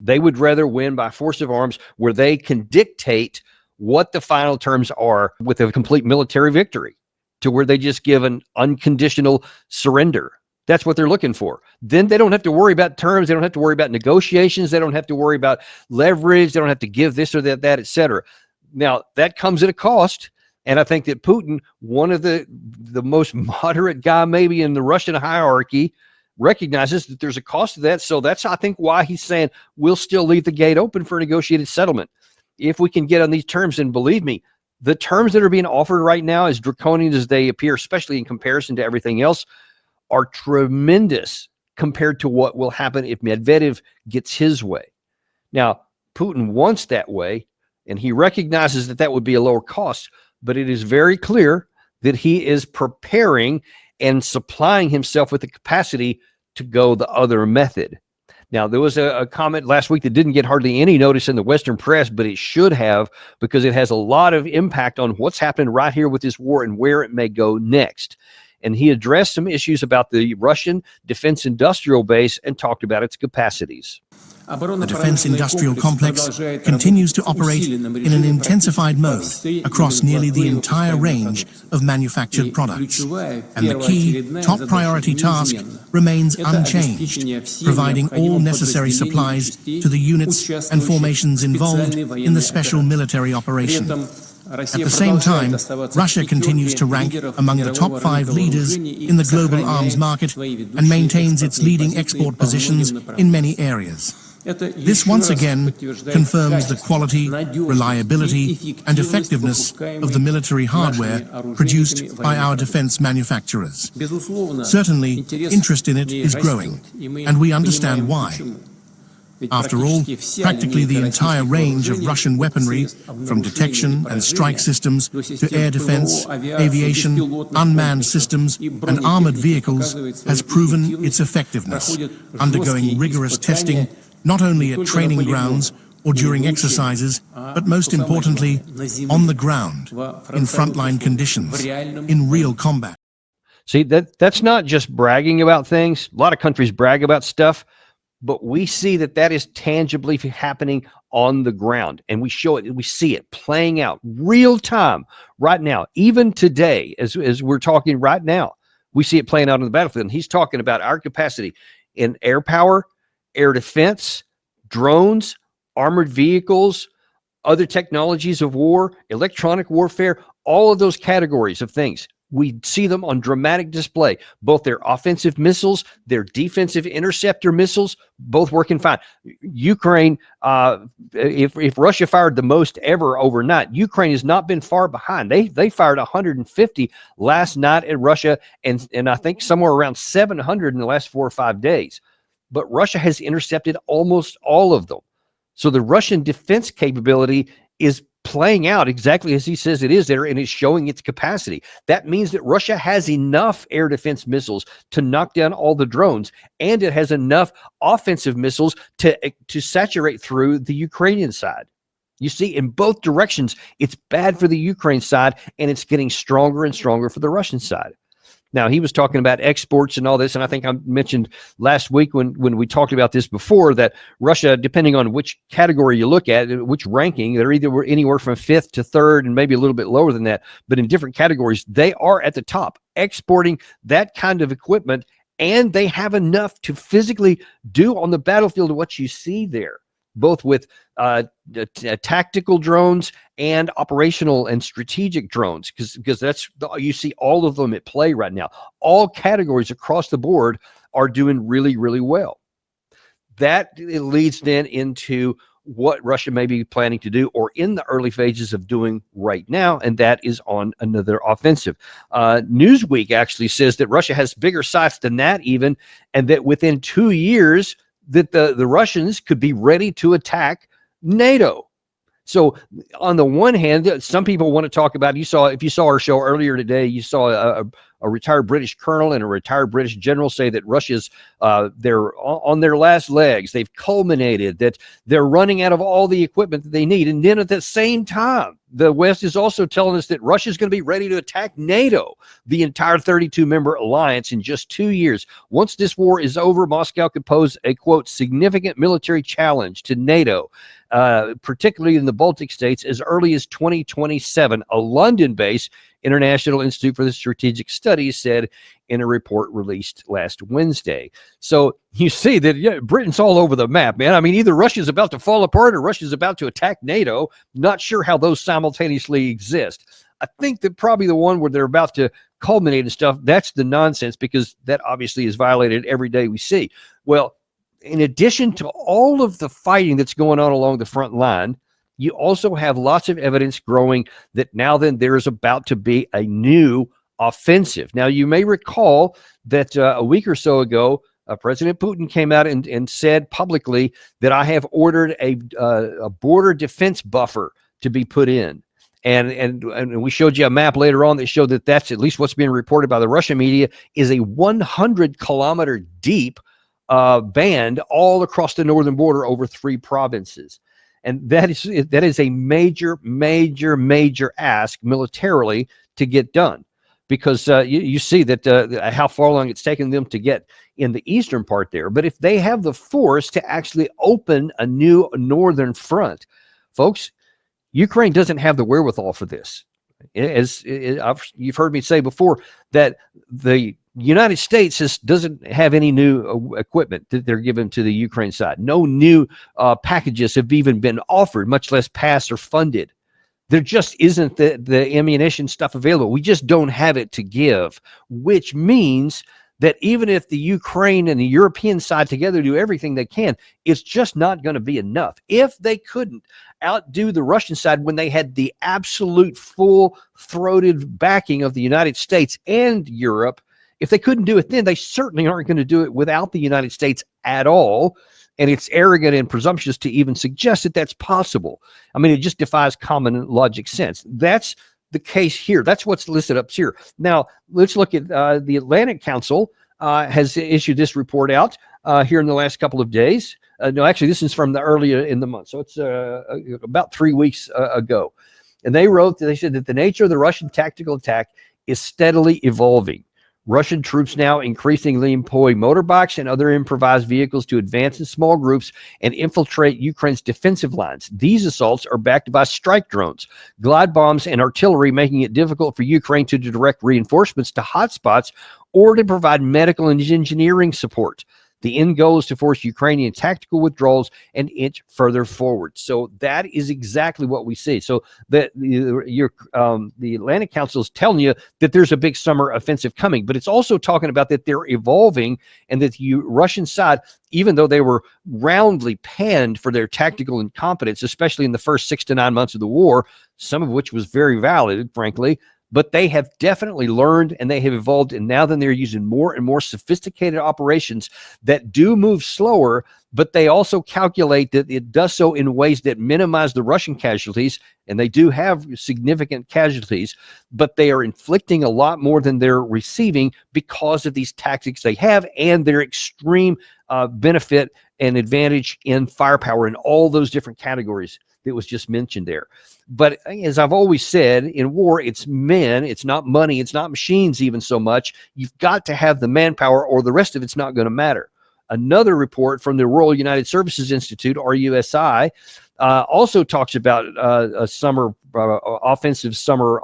They would rather win by force of arms, where they can dictate what the final terms are with a complete military victory, to where they just give an unconditional surrender. That's what they're looking for. Then they don't have to worry about terms. They don't have to worry about negotiations. They don't have to worry about leverage. They don't have to give this or that, et cetera. Now, that comes at a cost. And I think that Putin, one of the most moderate guy maybe in the Russian hierarchy, recognizes that there's a cost to that. So that's, I think, why he's saying we'll still leave the gate open for a negotiated settlement if we can get on these terms. And believe me, the terms that are being offered right now, as draconian as they appear, especially in comparison to everything else, are tremendous compared to what will happen if Medvedev gets his way. Now, Putin wants that way, and he recognizes that that would be a lower cost, but it is very clear that he is preparing and supplying himself with the capacity to go the other method. Now, there was a comment last week that didn't get hardly any notice in the Western press, but it should have, because it has a lot of impact on what's happening right here with this war and where it may go next. And he addressed some issues about the Russian defense industrial base and talked about its capacities. The defense industrial complex continues to operate in an intensified mode across nearly the entire range of manufactured products. And the key, top priority task remains unchanged, providing all necessary supplies to the units and formations involved in the special military operation. At the same time, Russia continues to rank among the top 5 leaders in the global arms market and maintains its leading export positions in many areas. This once again confirms the quality, reliability, and effectiveness of the military hardware produced by our defense manufacturers. Certainly, interest in it is growing, and we understand why. After all, practically the entire range of Russian weaponry, from detection and strike systems to air defense, aviation, unmanned systems, and armored vehicles, has proven its effectiveness, undergoing rigorous testing not only at training grounds or during exercises, but most importantly, on the ground, in frontline conditions, in real combat. See, that's not just bragging about things. A lot of countries brag about stuff, but we see that that is tangibly happening on the ground, and we show it, we see it playing out real time right now. Even today, as we're talking right now, we see it playing out on the battlefield. And he's talking about our capacity in air power, air defense, drones, armored vehicles, other technologies of war, electronic warfare, all of those categories of things. We see them on dramatic display, both their offensive missiles, their defensive interceptor missiles, both working fine. Ukraine, if Russia fired the most ever overnight, Ukraine has not been far behind. They fired 150 last night at Russia, and I think somewhere around 700 in the last 4 or 5 days. But Russia has intercepted almost all of them. So the Russian defense capability is playing out exactly as he says it is there, and it's showing its capacity. That means that Russia has enough air defense missiles to knock down all the drones, and it has enough offensive missiles to saturate through the Ukrainian side. You see, in both directions, it's bad for the Ukraine side, and it's getting stronger and stronger for the Russian side. Now, he was talking about exports and all this, and I think I mentioned last week when we talked about this before that Russia, depending on which category you look at, which ranking, they're either anywhere from 5th to 3rd and maybe a little bit lower than that, but in different categories, they are at the top, exporting that kind of equipment, and they have enough to physically do on the battlefield what you see there, both with tactical drones and operational and strategic drones, because that's you see all of them at play right now. All categories across the board are doing really, really well. That it leads then into what Russia may be planning to do or in the early phases of doing right now, and that is on another offensive. Newsweek actually says that Russia has bigger sights than that even, and that within 2 years that the Russians could be ready to attack NATO. So on the one hand, some people want to talk about, if you saw our show earlier today, you saw a retired British colonel and a retired British general say that Russia's they're on their last legs. They've culminated, that they're running out of all the equipment that they need. And then at the same time, the West is also telling us that Russia's going to be ready to attack NATO, the entire 32-member alliance, in just 2 years. Once this war is over, Moscow could pose a, quote, significant military challenge to NATO, particularly in the Baltic states, as early as 2027, a London-based International Institute for the Strategic Studies said in a report released last Wednesday. So you see that Britain's all over the map, man. I mean, either Russia's about to fall apart or Russia's about to attack NATO. Not sure how those simultaneously exist. I think that probably the one where they're about to culminate and stuff, that's the nonsense, because that obviously is violated every day we see. Well, in addition to all of the fighting that's going on along the front line, you also have lots of evidence growing that now then there's about to be a new offensive. Now, you may recall that a week or so ago, President Putin came out and said publicly that I have ordered a border defense buffer to be put in. And we showed you a map later on that showed that that's at least what's being reported by the Russian media, is a 100-kilometer deep band all across the northern border over 3 provinces. And that is a major ask militarily to get done, because you see that how far long it's taken them to get in the eastern part there. But if they have the force to actually open a new northern front, folks, Ukraine doesn't have the wherewithal for this. You've heard me say before that the United States doesn't have any new equipment that they're given to the Ukraine side. No new packages have even been offered, much less passed or funded. There just isn't the ammunition stuff available. We just don't have it to give, which means that even if the Ukraine and the European side together do everything they can, it's just not going to be enough. If they couldn't outdo the Russian side when they had the absolute full-throated backing of the United States and Europe, if they couldn't do it then, they certainly aren't going to do it without the United States at all. And it's arrogant and presumptuous to even suggest that that's possible. I mean, it just defies common logic sense. That's the case here. That's what's listed up here. Now, let's look at the Atlantic Council has issued this report out here in the last couple of days. No, actually, this is from the earlier in the month. So it's about 3 weeks ago. And they said that the nature of the Russian tactical attack is steadily evolving. Russian troops now increasingly employ motorbikes and other improvised vehicles to advance in small groups and infiltrate Ukraine's defensive lines. These assaults are backed by strike drones, glide bombs, and artillery, making it difficult for Ukraine to direct reinforcements to hotspots or to provide medical and engineering support. The end goal is to force Ukrainian tactical withdrawals an inch further forward. So that is exactly what we see. So the Atlantic Council is telling you that there's a big summer offensive coming, but it's also talking about that they're evolving, and that the Russian side, even though they were roundly panned for their tactical incompetence, especially in the first 6 to 9 months of the war, some of which was very valid, frankly, but they have definitely learned and they have evolved, and now then they're using more and more sophisticated operations that do move slower, but they also calculate that it does so in ways that minimize the Russian casualties, and they do have significant casualties, but they are inflicting a lot more than they're receiving because of these tactics they have and their extreme benefit and advantage in firepower in all those different categories that was just mentioned there. But as I've always said, in war, it's men, it's not money, it's not machines even so much. You've got to have the manpower, or the rest of it's not going to matter. Another report from the Royal United Services Institute, RUSI, also talks about a summer offensive summer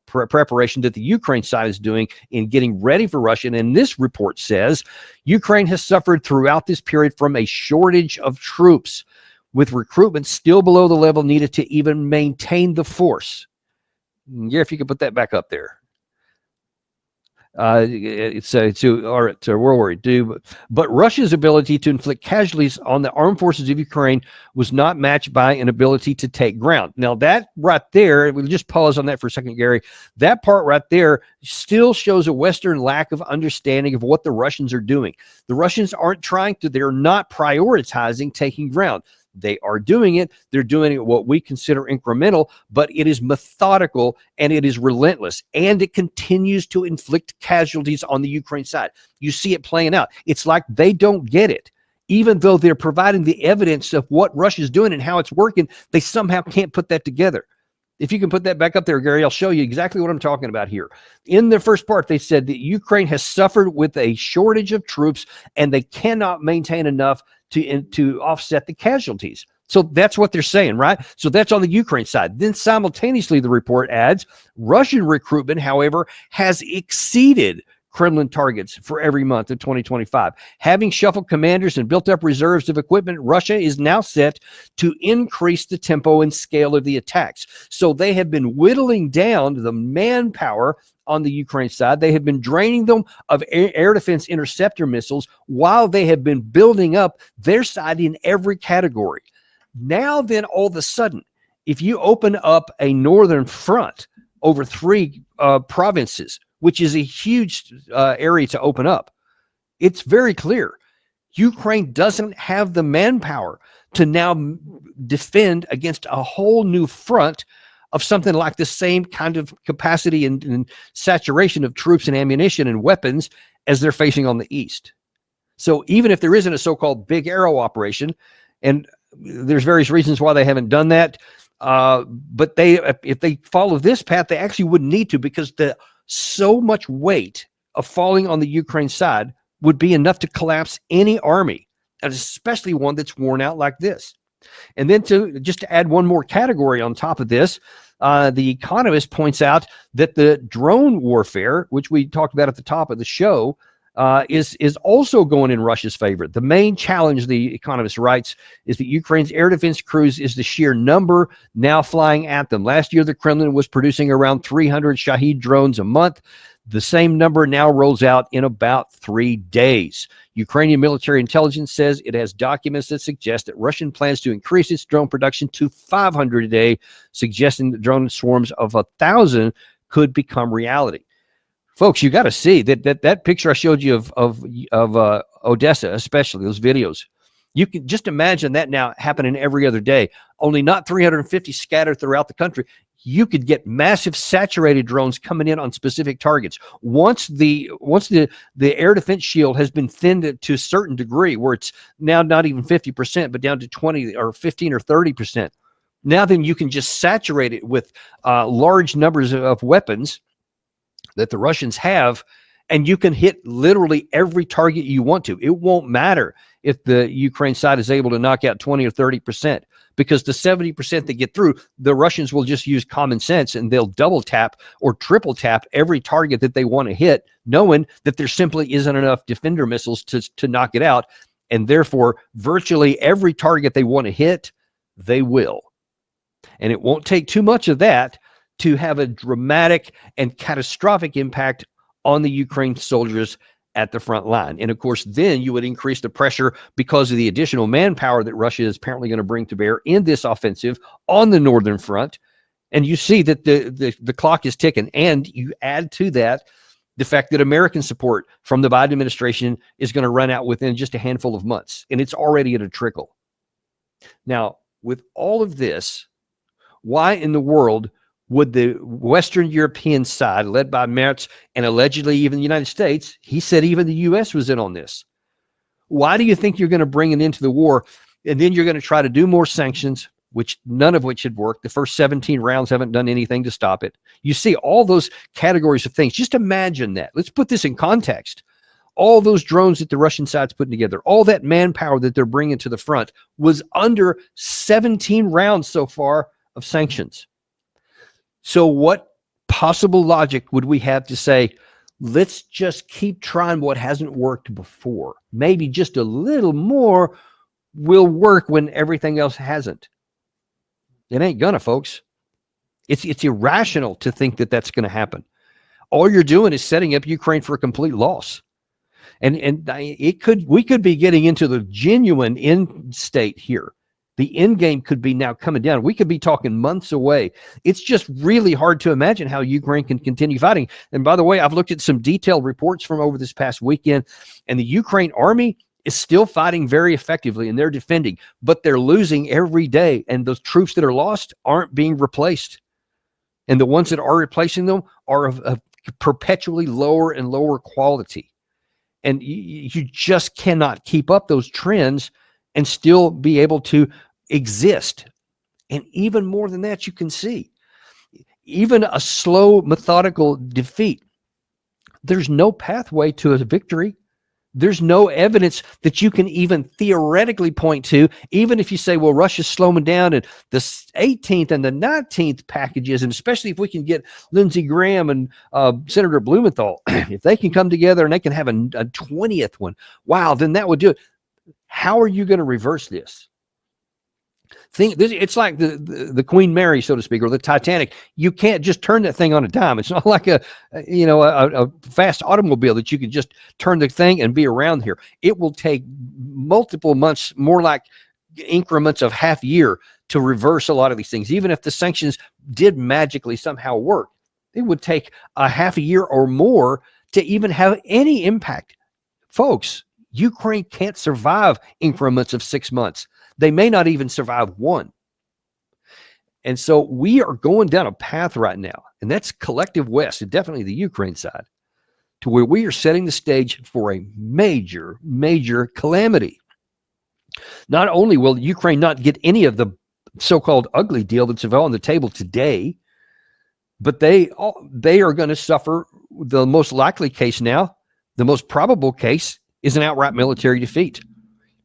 preparation that the Ukraine side is doing in getting ready for Russia. And this report says Ukraine has suffered throughout this period from a shortage of troops, with recruitment still below the level needed to even maintain the force. Yeah, if you could put that back up there. It's World War II. But Russia's ability to inflict casualties on the armed forces of Ukraine was not matched by an ability to take ground. Now, that right there, we'll just pause on that for a second, Gary. That part right there still shows a Western lack of understanding of what the Russians are doing. The Russians aren't they're not prioritizing taking ground. They are doing it. They're doing it what we consider incremental, but it is methodical and it is relentless. And it continues to inflict casualties on the Ukraine side. You see it playing out. It's like they don't get it. Even though they're providing the evidence of what Russia's doing and how it's working, they somehow can't put that together. If you can put that back up there, Gary, I'll show you exactly what I'm talking about here. In the first part, they said that Ukraine has suffered with a shortage of troops and they cannot maintain enough to offset the casualties. So that's what they're saying, right? So that's on the Ukraine side. Then simultaneously, the report adds, Russian recruitment, however, has exceeded Kremlin targets for every month of 2025. Having shuffled commanders and built up reserves of equipment, Russia is now set to increase the tempo and scale of the attacks. So they have been whittling down the manpower on the Ukraine side. They have been draining them of air defense interceptor missiles while they have been building up their side in every category. Now then, all of a sudden, if you open up a northern front over 3 provinces, which is a huge area to open up, it's very clear Ukraine doesn't have the manpower to now defend against a whole new front of something like the same kind of capacity and saturation of troops and ammunition and weapons as they're facing on the east. So even if there isn't a so-called big arrow operation, and there's various reasons why they haven't done that, but if they follow this path, they actually wouldn't need to, because so much weight of falling on the Ukraine side would be enough to collapse any army, and especially one that's worn out like this. And then to add one more category on top of this, the Economist points out that the drone warfare, which we talked about at the top of the show, is also going in Russia's favor. The main challenge, the Economist writes, is that Ukraine's air defense crews is the sheer number now flying at them. Last year, the Kremlin was producing around 300 Shahed drones a month. The same number now rolls out in about 3 days. Ukrainian military intelligence says it has documents that suggest that Russian plans to increase its drone production to 500 a day, suggesting that drone swarms of 1,000 could become reality. Folks, you got to see that picture I showed you of Odessa, especially those videos. You can just imagine that now happening every other day, only not 350 scattered throughout the country. You could get massive saturated drones coming in on specific targets. Once the air defense shield has been thinned to a certain degree, where it's now not even 50%, but down to 20 or 15 or 30%. Now then you can just saturate it with large numbers of weapons that the Russians have, and you can hit literally every target you want to. It won't matter if the Ukraine side is able to knock out 20 or 30%, because the 70% that get through, the Russians will just use common sense and they'll double tap or triple tap every target that they want to hit, knowing that there simply isn't enough defender missiles to knock it out. And therefore, virtually every target they want to hit, they will. And it won't take too much of that to have a dramatic and catastrophic impact on the Ukraine soldiers at the front line. And of course, then you would increase the pressure because of the additional manpower that Russia is apparently going to bring to bear in this offensive on the northern front. And you see that the clock is ticking. And you add to that the fact that American support from the Biden administration is going to run out within just a handful of months. And it's already at a trickle. Now, with all of this, why in the world would the Western European side, led by Merz and allegedly even the United States, he said even the U.S. was in on this. Why do you think you're going to bring it into the war, and then you're going to try to do more sanctions, which none of which had worked? The first 17 rounds haven't done anything to stop it. You see all those categories of things. Just imagine that. Let's put this in context. All those drones that the Russian side's putting together, all that manpower that they're bringing to the front was under 17 rounds so far of sanctions. So what possible logic would we have to say, let's just keep trying what hasn't worked before? Maybe just a little more will work when everything else hasn't. It ain't gonna, folks. It's irrational to think that that's going to happen. All you're doing is setting up Ukraine for a complete loss. And we could be getting into the genuine end state here. The end game could be now coming down. We could be talking months away. It's just really hard to imagine how Ukraine can continue fighting. And by the way, I've looked at some detailed reports from over this past weekend, and the Ukraine army is still fighting very effectively, and they're defending, but they're losing every day. And those troops that are lost aren't being replaced. And the ones that are replacing them are of perpetually lower and lower quality. And you just cannot keep up those trends and still be able to exist. And even more than that, you can see even a slow, methodical defeat. There's no pathway to a victory. There's no evidence that you can even theoretically point to, even if you say, well, Russia's slowing down and the 18th and the 19th packages, and especially if we can get Lindsey Graham and Senator Blumenthal, if they can come together and they can have a 20th one, wow, then that would do it. How are you going to reverse this? It's like the Queen Mary, so to speak, or the Titanic. You can't just turn that thing on a dime. It's not like a fast automobile that you can just turn the thing and be around here. It will take multiple months, more like increments of half year, to reverse a lot of these things. Even if the sanctions did magically somehow work, it would take a half a year or more to even have any impact. Folks, Ukraine can't survive increments of 6 months. They may not even survive one. And so we are going down a path right now, and that's collective West, and definitely the Ukraine side, to where we are setting the stage for a major, major calamity. Not only will Ukraine not get any of the so-called ugly deal that's on the table today, but they are going to suffer the most likely case now. The most probable case is an outright military defeat.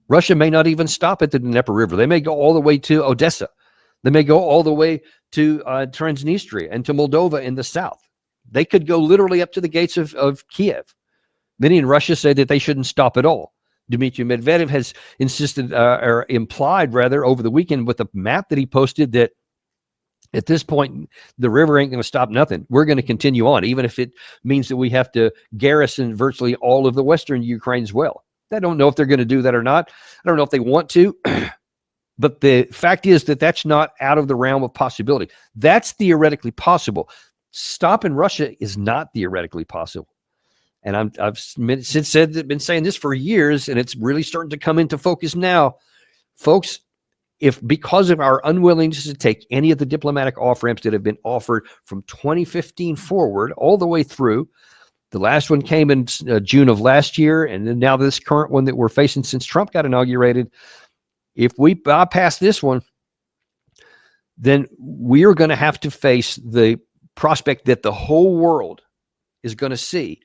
Russia may not even stop at the Dnieper River. They may go all the way to Odessa. They may go all the way to Transnistria and to Moldova in the south. They could go literally up to the gates of Kiev. Many in Russia say that they shouldn't stop at all. Dmitry Medvedev has insisted, or implied rather, over the weekend with a map that he posted, that at this point, the river ain't going to stop nothing. We're going to continue on, even if it means that we have to garrison virtually all of the western Ukraine as well. I don't know if they're going to do that or not. I don't know if they want to. But the fact is that that's not out of the realm of possibility. That's theoretically possible. Stopping Russia is not theoretically possible. And I've been saying this for years, and it's really starting to come into focus now. Folks, if because of our unwillingness to take any of the diplomatic off-ramps that have been offered from 2015 forward, all the way through, the last one came in June of last year, and then now this current one that we're facing since Trump got inaugurated, if we bypass this one, then we are going to have to face the prospect that the whole world is going to see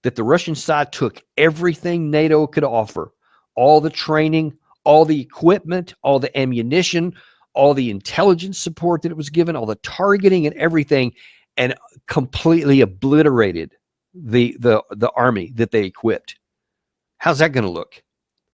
that the Russian side took everything NATO could offer, all the training, all the equipment, all the ammunition, all the intelligence support that it was given, all the targeting and everything, and completely obliterated the army that they equipped. How's that going to look?